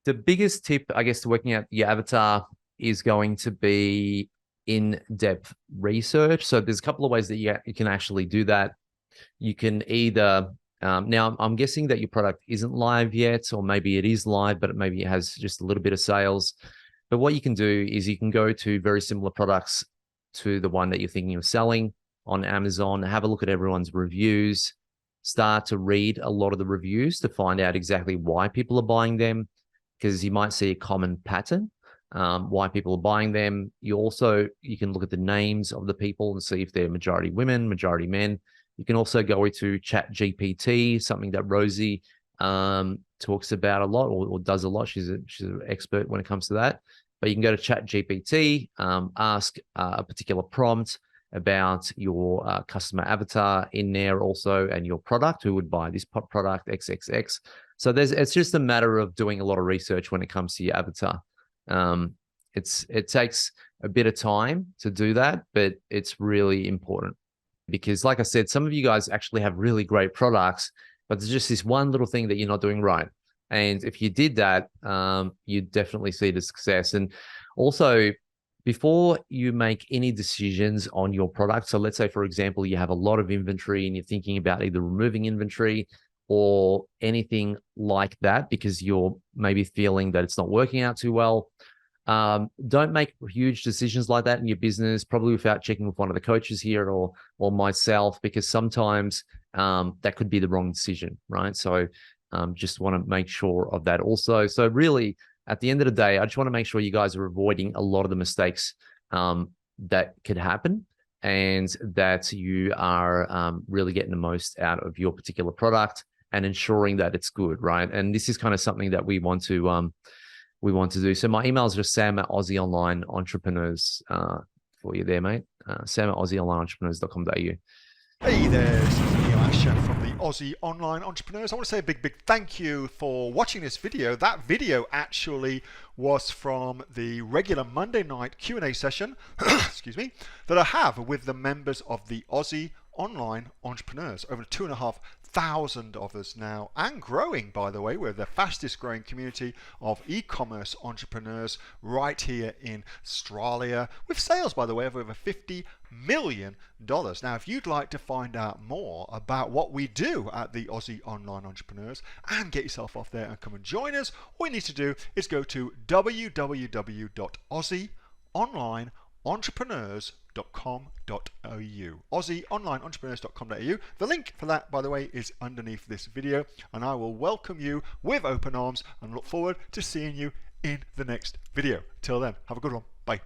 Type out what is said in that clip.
The biggest tip, I guess, to working out your avatar is going to be in-depth research. So there's a couple of ways that you can actually do that. You can either, now I'm guessing that your product isn't live yet, or maybe it is live, but maybe it has just a little bit of sales. But what you can do is you can go to very similar products to the one that you're thinking of selling on Amazon, have a look at everyone's reviews, start to read a lot of the reviews to find out exactly why people are buying them, because you might see a common pattern, why people are buying them. You can look at the names of the people and see if they're majority women, majority men. You can also go into ChatGPT, something that Rosie talks about a lot, or does a lot. She's an expert when it comes to that. But you can go to ChatGPT, ask a particular prompt about your customer avatar in there also, and your product, who would buy this product, XXX. So it's just a matter of doing a lot of research when it comes to your avatar. It takes a bit of time to do that, but it's really important because, like I said, some of you guys actually have really great products, but there's just this one little thing that you're not doing right. And if you did that, you definitely see the success. And also, before you make any decisions on your product, so let's say, for example, you have a lot of inventory and you're thinking about either removing inventory or anything like that because you're maybe feeling that it's not working out too well. Don't make huge decisions like that in your business, probably without checking with one of the coaches here or myself, because sometimes that could be the wrong decision, right? So just want to make sure of that also. So really, at the end of the day, I just want to make sure you guys are avoiding a lot of the mistakes that could happen, and that you are really getting the most out of your particular product and ensuring that it's good, right? And this is kind of something that we want to do. So my email is just Sam@Aussie Online Entrepreneurs for you there, mate. Sam@AussieOnlineEntrepreneurs.com.au. Hey there, this is Neil-Asher from the Aussie Online Entrepreneurs. I want to say a big thank you for watching this video. That video actually was from the regular Monday night Q&A session, excuse me, that I have with the members of the Aussie Online Entrepreneurs. Over 2,500 of us now, and growing, by the way. We're the fastest growing community of e-commerce entrepreneurs right here in Australia, with sales, by the way, of over $50 million. Now, if you'd like to find out more about what we do at the Aussie Online Entrepreneurs and get yourself off there and come and join us, all you need to do is go to www.AussieOnlineEntrepreneurs.com.au. AussieOnlineEntrepreneurs.com.au. The link for that, by the way, is underneath this video, and I will welcome you with open arms and look forward to seeing you in the next video. Till then, have a good one. Bye.